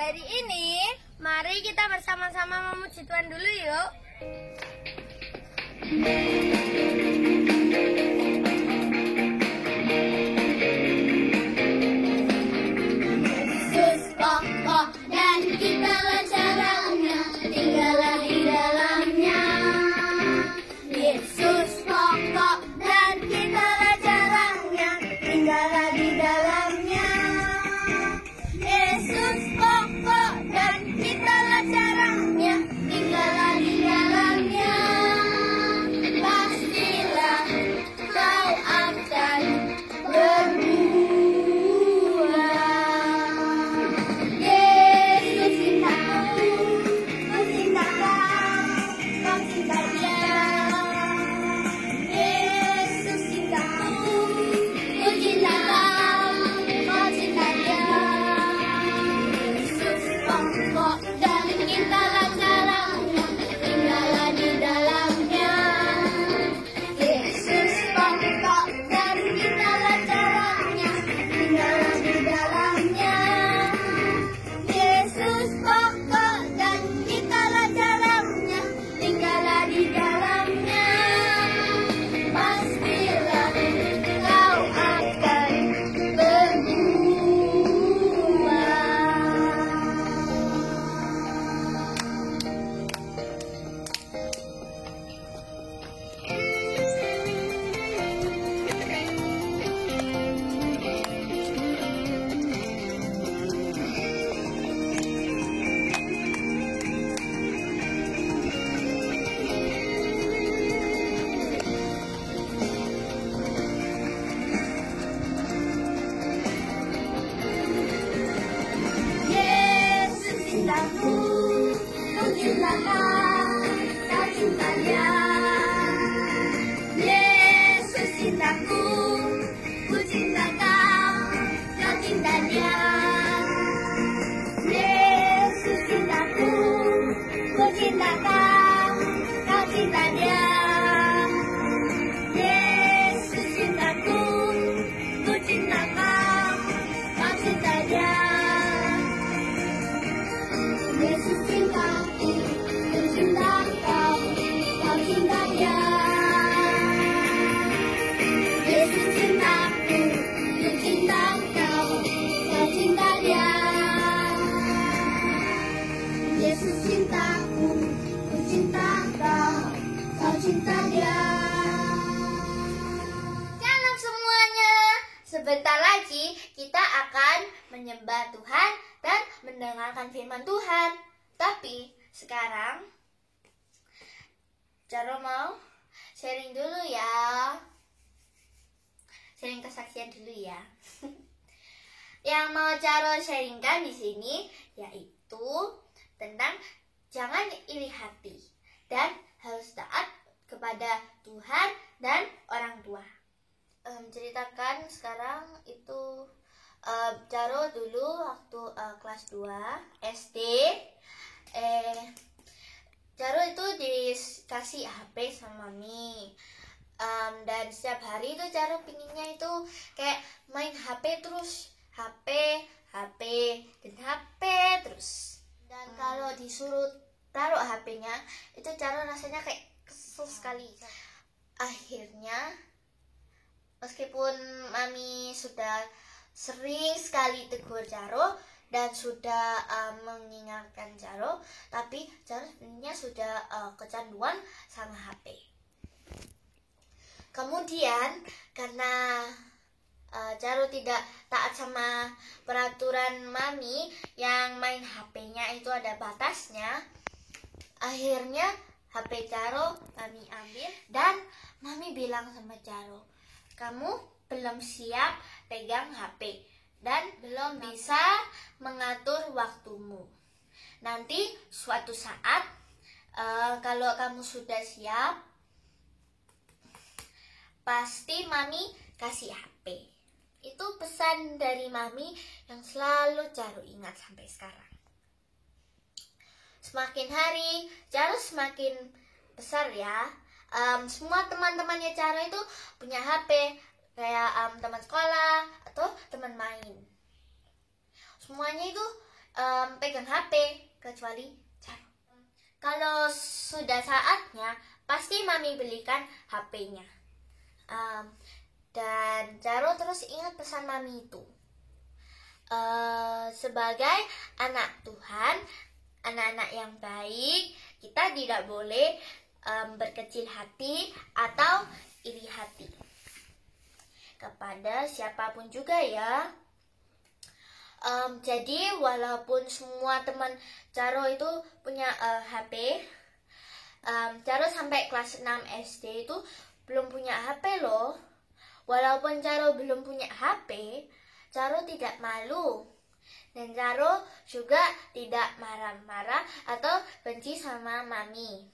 Hari ini, mari kita bersama-sama memuji Tuhan dulu yuk. Yesus pokok dan kitalah caranya, tinggallah di dalamnya. Yesus pokok dan kitalah caranya, tinggallah di dalamnya. Yesus pokok dan kitalah caranya, tinggallah di dalamnya. Pastilah kau akan berbuah. Yesus cintaku, ku cinta kau cinta Dia. Yesus cintaku, ku cinta kau cinta Dia. Yesus pokok dan kitalah caranya, tinggallah di dalamnya. Yesus pokok dan kitalah caranya, tinggallah di dalamnya. Yesus pokok dan kitalah caranya, tinggallah di dalamnya. Pastilah kau akan Yesus cintaku, ku cinta kau cinta Dia. Yesus cintaku, ku cinta kau cinta Dia. Yesus cintaku, ku cinta kau cinta Dia. Yesus cintaku, ku cinta kau cinta Dia. Yesus cintaku, ku cinta kau cinta Dia. Yesus cintaku, ku cinta kau cinta Dia. Yesus cintaku, ku cinta kau cinta Dia. Shalom semuanya. Sebentar lagi kita akan menyembah Tuhan dan mendengarkan firman Tuhan. Tapi sekarang Jaro mau sharing dulu ya. Sharing kesaksian dulu ya. Yang mau Jaro sharingkan di sini yaitu tentang jangan iri hati dan harus taat kepada Tuhan dan orang tua. Ceritakan sekarang itu Jaro dulu waktu kelas 2 SD. Jaro itu dikasih HP sama Mami. Dan setiap hari itu Jaro pinginnya itu kayak main HP terus, HP dan HP terus. Dan kalau disuruh taruh HP-nya itu Jaro rasanya kayak kesel sekali. Akhirnya meskipun Mami sudah sering sekali tegur Jaro dan sudah mengingatkan Jaro, tapi Jaro sebenarnya sudah kecanduan sama HP. Kemudian karena Jaro tidak taat sama peraturan Mami yang main HP-nya itu ada batasnya, akhirnya HP Jaro Mami ambil dan Mami bilang sama Jaro, kamu belum siap pegang HP dan belum bisa mengatur waktumu. Nanti suatu saat kalau kamu sudah siap, pasti Mami kasih HP. Itu pesan dari Mami yang selalu Jaro ingat sampai sekarang. Semakin hari Jaro semakin besar ya. Semua teman-temannya Jaro itu punya HP. Kayak teman sekolah atau teman main. Semuanya itu pegang HP kecuali Charo. Kalau sudah saatnya pasti mami belikan HP-nya. Dan Charo terus ingat pesan mami itu. Sebagai anak Tuhan, anak-anak yang baik, kita tidak boleh berkecil hati atau iri hati kepada siapapun juga ya. Jadi walaupun semua teman Charo itu punya HP, Charo sampai kelas 6 SD itu belum punya HP loh. Walaupun Charo belum punya HP, Charo tidak malu. Dan Charo juga tidak marah-marah atau benci sama mami.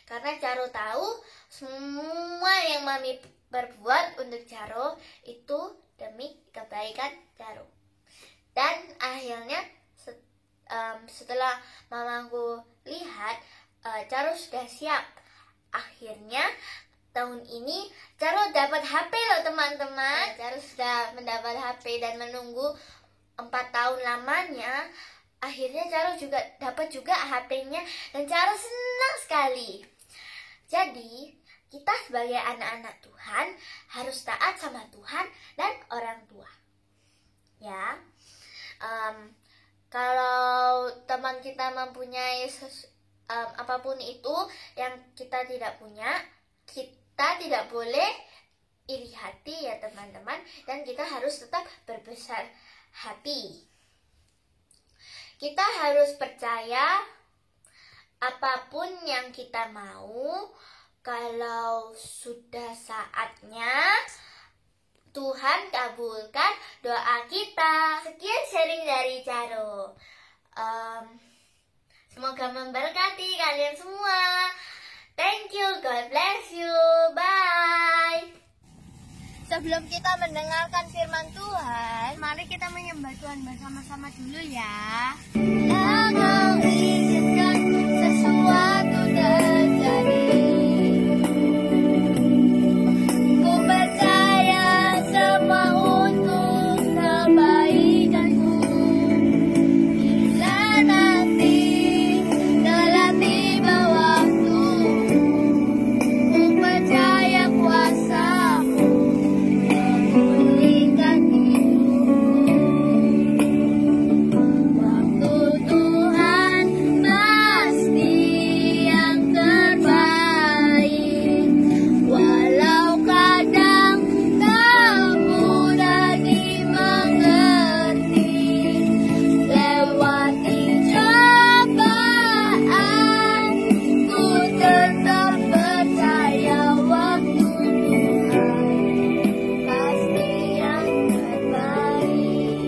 Karena Charo tahu semua yang mami berbuat untuk Charo itu demi kebaikan Charo. Dan akhirnya setelah mamaku lihat Charo sudah siap. Akhirnya tahun ini Charo dapat HP loh teman-teman. Charo sudah mendapat HP dan menunggu 4 tahun lamanya. Akhirnya Charo juga dapat juga HP-nya dan Charo senang sekali. Jadi kita sebagai anak-anak Tuhan harus taat sama Tuhan dan orang tua. Ya, kalau teman kita mempunyai apapun itu yang kita tidak punya, kita tidak boleh iri hati ya teman-teman. Dan kita harus tetap berbesar hati. Kita harus percaya apapun yang kita mau, kalau sudah saatnya Tuhan kabulkan doa kita. Sekian sharing dari Charo. Semoga memberkati kalian semua. Thank you, God bless you, bye. Sebelum kita mendengarkan firman Tuhan, mari kita menyembah Tuhan bersama-sama dulu ya. Engkau izinkan sesuatu terjadi. Ku percaya semua untuk kebaikanku. Bila nanti telah tiba waktu, ku percaya kuasa-Mu memulihkan hidup. Waktu Tuhan pasti yang terbaik. Walau kadang tak mudah dimengerti, lewati cobaan, ku tetap percaya waktu Tuhan pasti yang terbaik.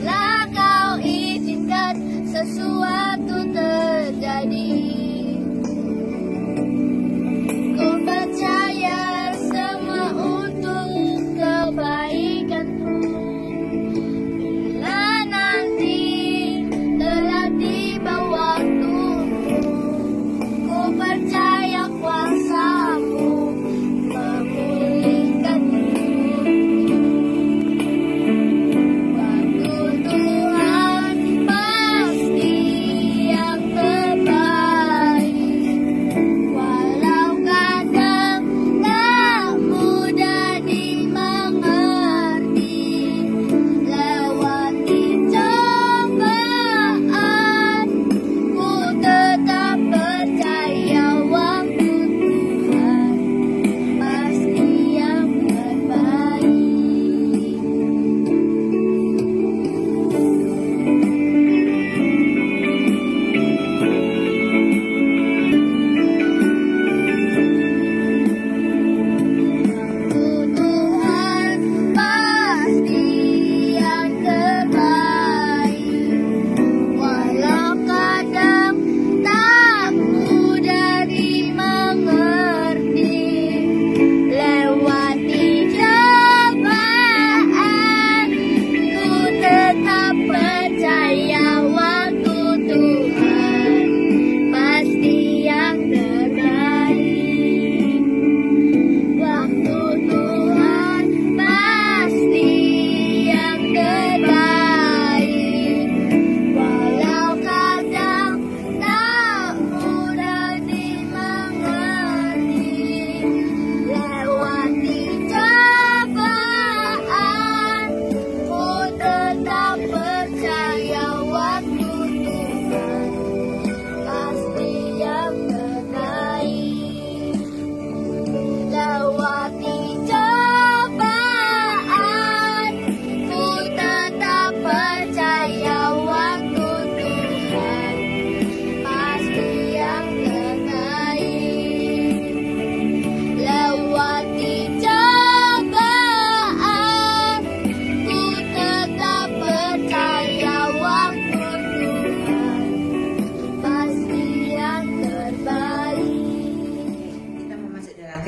Bila Kau izinkan sesuatu terjadi, ku percaya semua untuk kebaikanmu. Bila nanti telah tiba waktumu, ku percaya kuasa-Mu memulihkan hidup. Waktu Tuhan pasti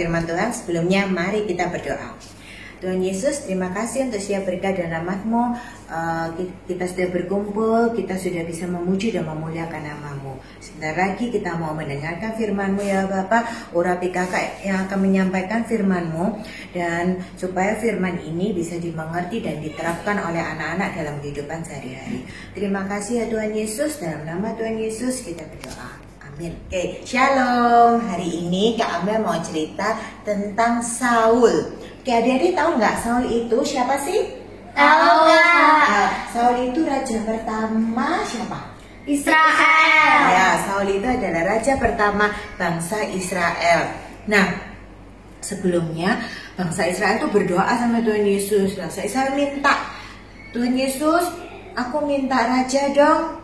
firman Tuhan. Sebelumnya mari kita berdoa. Tuhan Yesus, terima kasih untuk setiap berkat dan rahmat-Mu. Kita sudah berkumpul, kita sudah bisa memuji dan memuliakan nama-Mu. Sebentar lagi kita mau mendengarkan firman-Mu ya Bapak. Urapi kakak yang akan menyampaikan firman-Mu, dan supaya firman ini bisa dimengerti dan diterapkan oleh anak-anak dalam kehidupan sehari-hari. Terima kasih ya Tuhan Yesus, dalam nama Tuhan Yesus kita berdoa. Amin. Oke, Shalom. Hari ini Kak Amel mau cerita tentang Saul. Oke, adik-adik tahu nggak Saul itu siapa sih? Tahu nggak? Nah, Saul itu raja pertama siapa? Israel. Ya, Saul itu adalah raja pertama bangsa Israel. Nah, sebelumnya bangsa Israel itu berdoa sama Tuhan Yesus. Bangsa Israel minta, Tuhan Yesus, aku minta raja dong.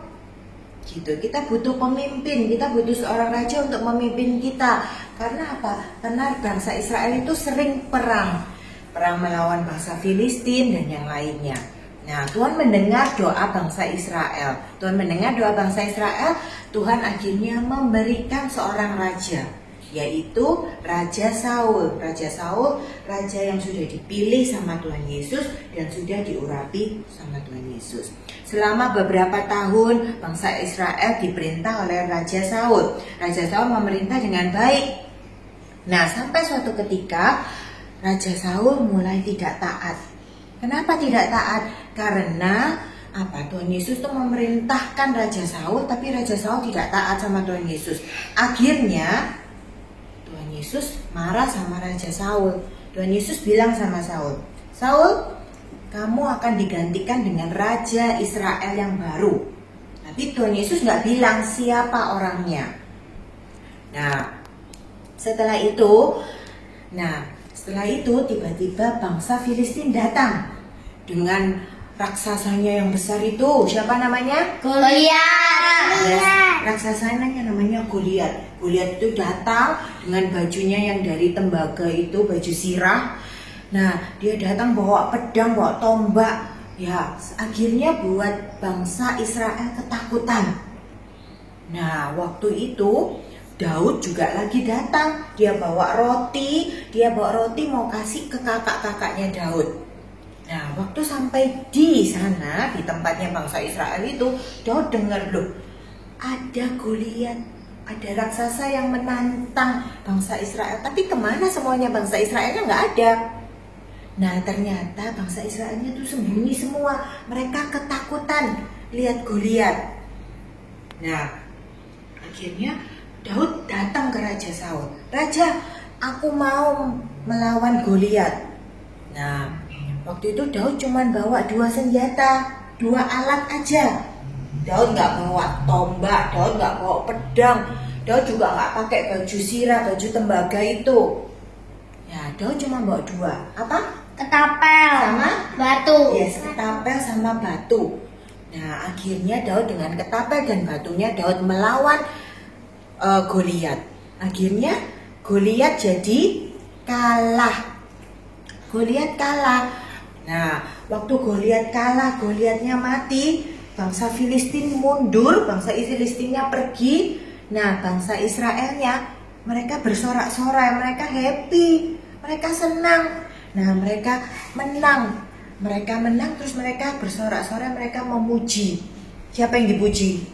Gitu, kita butuh pemimpin, kita butuh seorang raja untuk memimpin kita. Karena apa? Karena bangsa Israel itu sering perang melawan bangsa Filistin dan yang lainnya. Nah, Tuhan mendengar doa bangsa Israel. Tuhan mendengar doa bangsa Israel. Tuhan akhirnya memberikan seorang raja, yaitu Raja Saul. Raja Saul, raja yang sudah dipilih sama Tuhan Yesus dan sudah diurapi sama Tuhan Yesus. Selama beberapa tahun bangsa Israel diperintah oleh Raja Saul. Raja Saul memerintah dengan baik. Nah, sampai suatu ketika Raja Saul mulai tidak taat. Kenapa tidak taat? Karena apa? Tuhan Yesus tuh memerintahkan Raja Saul, tapi Raja Saul tidak taat sama Tuhan Yesus. Akhirnya Tuhan Yesus marah sama Raja Saul. Tuhan Yesus bilang sama Saul, Saul, kamu akan digantikan dengan Raja Israel yang baru. Tapi Tuhan Yesus nggak bilang siapa orangnya. Nah, setelah itu tiba-tiba bangsa Filistin datang dengan raksasanya yang besar itu. Siapa namanya? Goliat. Yes, raksasanya namanya Goliat. Goliat itu datang dengan bajunya yang dari tembaga itu, baju sirah. Nah, dia datang bawa pedang, bawa tombak. Ya, akhirnya buat bangsa Israel ketakutan. Nah, waktu itu Daud juga lagi datang. Dia bawa roti mau kasih ke kakak-kakaknya Daud. Nah, waktu sampai di sana, di tempatnya bangsa Israel itu, Daud dengar, loh, ada Goliat, ada raksasa yang menantang bangsa Israel. Tapi kemana semuanya bangsa Israelnya? Nggak ada. Nah, ternyata bangsa Israelnya tuh sembunyi semua. Mereka ketakutan lihat Goliat. Nah, akhirnya Daud datang ke Raja Saul. Raja, aku mau melawan Goliat. Nah, waktu itu Daud cuma bawa 2 senjata, 2 alat aja. Daud nggak bawa tombak, Daud nggak bawa pedang, Daud juga nggak pakai baju sirah, baju tembaga itu. Ya, Daud cuma bawa 2. Apa? Ketapel Sama batu. Yes, ketapel sama batu. Nah, akhirnya Daud dengan ketapel dan batunya Daud melawan Goliat. Akhirnya Goliat jadi kalah. Goliat kalah. Nah, waktu Goliat kalah, Goliatnya mati, bangsa Filistin mundur, bangsa Filistinnya pergi. Nah, bangsa Israelnya mereka bersorak-sorai, mereka happy, mereka senang. Nah, mereka menang. Mereka menang, terus mereka bersorak-sorai, mereka memuji. Siapa yang dipuji?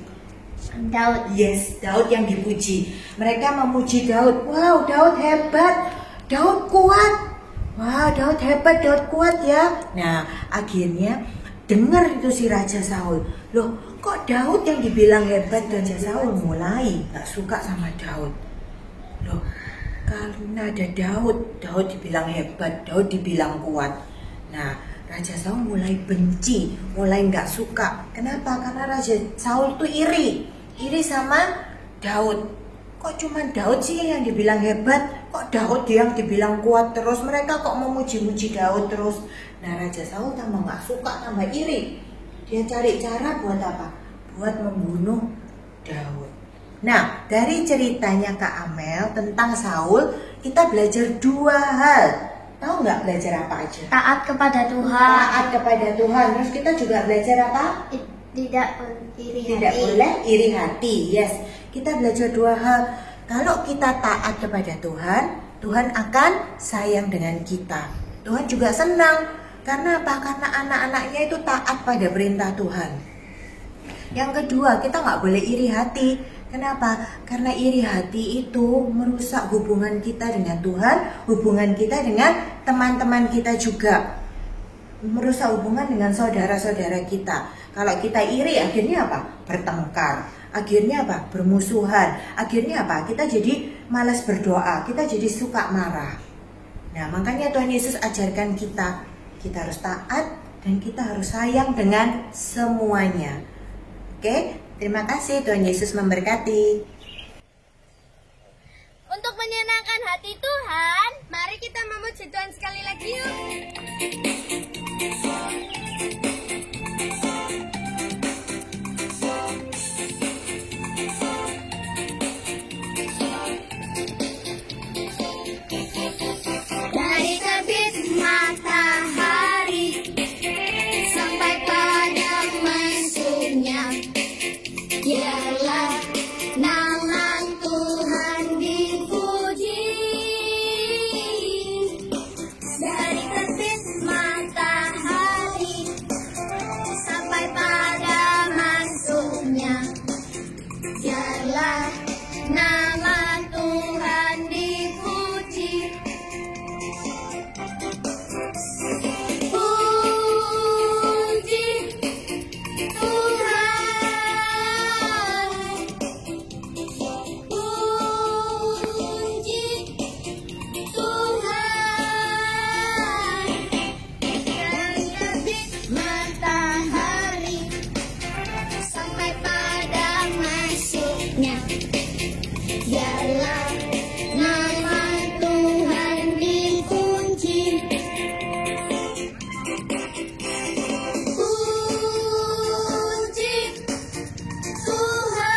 Daud. Yes, Daud yang dipuji. Mereka memuji Daud. Wow, Daud hebat, Daud kuat. Wow, Daud hebat, Daud kuat ya. Nah, akhirnya dengar itu si Raja Saul. Loh, kok Daud yang dibilang hebat? Raja Saul mulai gak suka sama Daud. Loh, karena ada Daud dibilang hebat, Daud dibilang kuat. Nah, Raja Saul mulai benci, mulai gak suka. Kenapa? Karena Raja Saul tuh iri sama Daud. Kok cuma Daud sih yang dibilang hebat? Kok Daud yang dibilang kuat terus? Mereka kok memuji-muji Daud terus? Nah, Raja Saul tambah gak suka, tambah iri. Dia cari cara buat apa? Buat membunuh Daud. Nah, dari ceritanya Kak Amel tentang Saul, kita belajar 2 hal. Tahu nggak belajar apa aja? Taat kepada Tuhan. Taat kepada Tuhan. Terus kita juga belajar apa? Tidak iri Tidak hati. boleh iri hati. Yes, kita belajar 2 hal. Kalau kita taat kepada Tuhan, Tuhan akan sayang dengan kita. Tuhan juga senang. Karena apa? Karena anak-anaknya itu taat pada perintah Tuhan. Yang kedua, kita nggak boleh iri hati. Kenapa? Karena iri hati itu merusak hubungan kita dengan Tuhan, hubungan kita dengan teman-teman kita juga. Merusak hubungan dengan saudara-saudara kita. Kalau kita iri, akhirnya apa? Bertengkar. Akhirnya apa? Bermusuhan. Akhirnya apa? Kita jadi malas berdoa. Kita jadi suka marah. Nah, makanya Tuhan Yesus ajarkan kita harus taat dan kita harus sayang dengan semuanya. Oke, terima kasih. Tuhan Yesus memberkati. Untuk menyenangkan hati Tuhan, mari kita memuji Tuhan sekali lagi yuk. Dari terbit matahari sampai pada masuknya, biarlah nama Tuhan dipuji. Dari terbit matahari sampai pada masuknya, biarlah nama Tuhan dipuji. Puji Tuhan, puji Tuhan. Dari terbit matahari sampai pada masuknya, biarlah nama Tuhan dipuji. Puji Tuhan,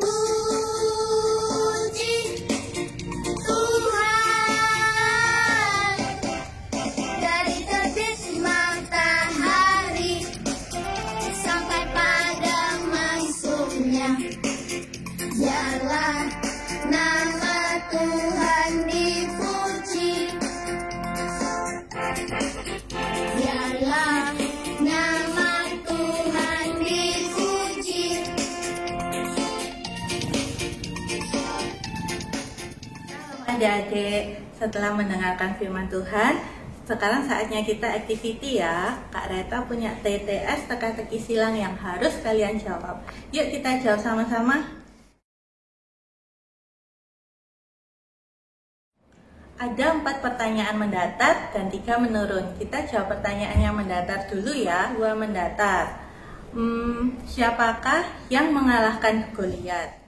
puji Tuhan. Dari terbit matahari sampai pada masuknya, biarlah nama Tuhan dipuji. Biarlah nama Tuhan dipuji. Adik-adik, setelah mendengarkan firman Tuhan, sekarang saatnya kita activity ya. Kak Reta punya TTS teka-teki silang yang harus kalian jawab. Yuk kita jawab sama-sama. Ada 4 pertanyaan mendatar dan 3 menurun. Kita jawab pertanyaan yang mendatar dulu ya. 2 mendatar. Siapakah yang mengalahkan Goliat?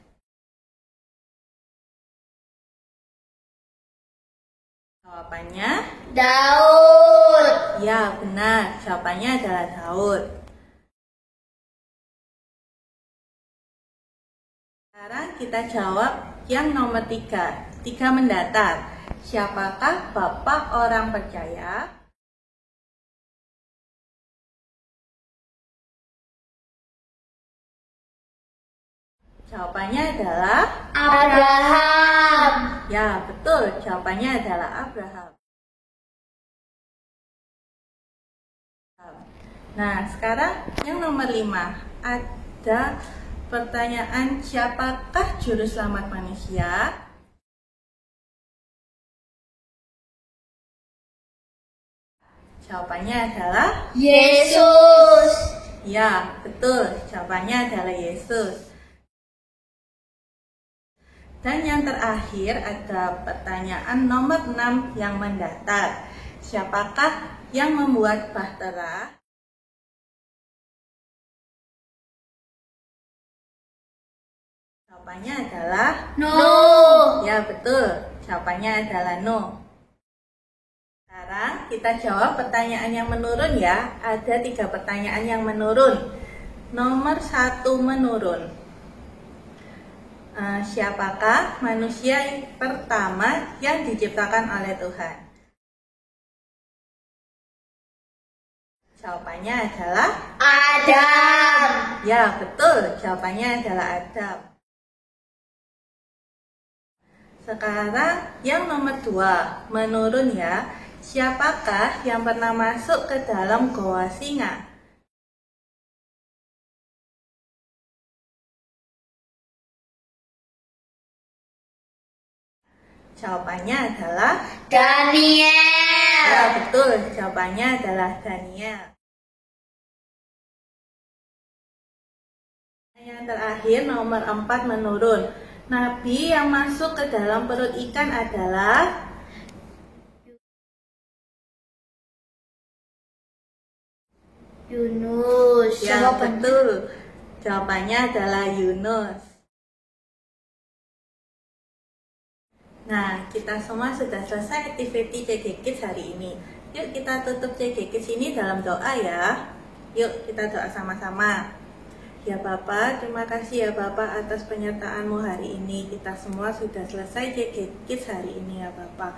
Jawabannya Daud. ya benar. Jawabannya adalah Daud. Sekarang kita jawab yang nomor 3. 3 mendatar. Siapakah bapak orang percaya? Jawabannya adalah Abraham. ya betul. Jawabannya adalah Abraham. Nah, sekarang yang nomor 5. Ada pertanyaan, siapakah juru selamat manusia? Jawabannya adalah Yesus. ya, betul. Jawabannya adalah Yesus. Dan yang terakhir ada pertanyaan nomor 6 yang mendatar. Siapakah yang membuat bahtera? Jawabannya adalah No. ya, betul. Jawabannya adalah no. Sekarang kita jawab pertanyaan yang menurun ya. Ada 3 pertanyaan yang menurun. Nomor 1 menurun. Siapakah manusia pertama yang diciptakan oleh Tuhan? Jawabannya adalah Adam. ya, betul. Jawabannya adalah Adam. Sekarang yang nomor 2, menurun ya. Siapakah yang pernah masuk ke dalam goa singa? Jawabannya adalah Daniel. ya, betul. Jawabannya adalah Daniel. Yang terakhir nomor 4, menurun. Nabi yang masuk ke dalam perut ikan adalah Yunus. ya, betul. Jawabannya adalah Yunus. Nah, kita semua sudah selesai activity CG Kids hari ini. Yuk kita tutup CG Kids ini dalam doa ya. Yuk kita doa sama-sama. Ya Bapak, terima kasih ya Bapak atas penyertaan-Mu hari ini. Kita semua sudah selesai CG Kids hari ini ya Bapak.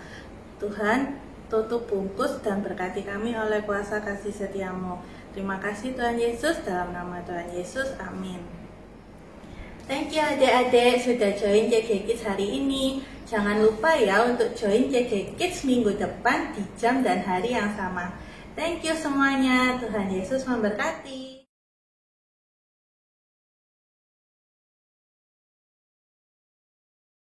Tuhan, tutup bungkus dan berkati kami oleh kuasa kasih setia-Mu. Terima kasih Tuhan Yesus, dalam nama Tuhan Yesus, amin. Thank you adik-adik sudah join CG Kids hari ini. Jangan lupa ya untuk join CG Kids minggu depan di jam dan hari yang sama. Thank you semuanya, Tuhan Yesus memberkati.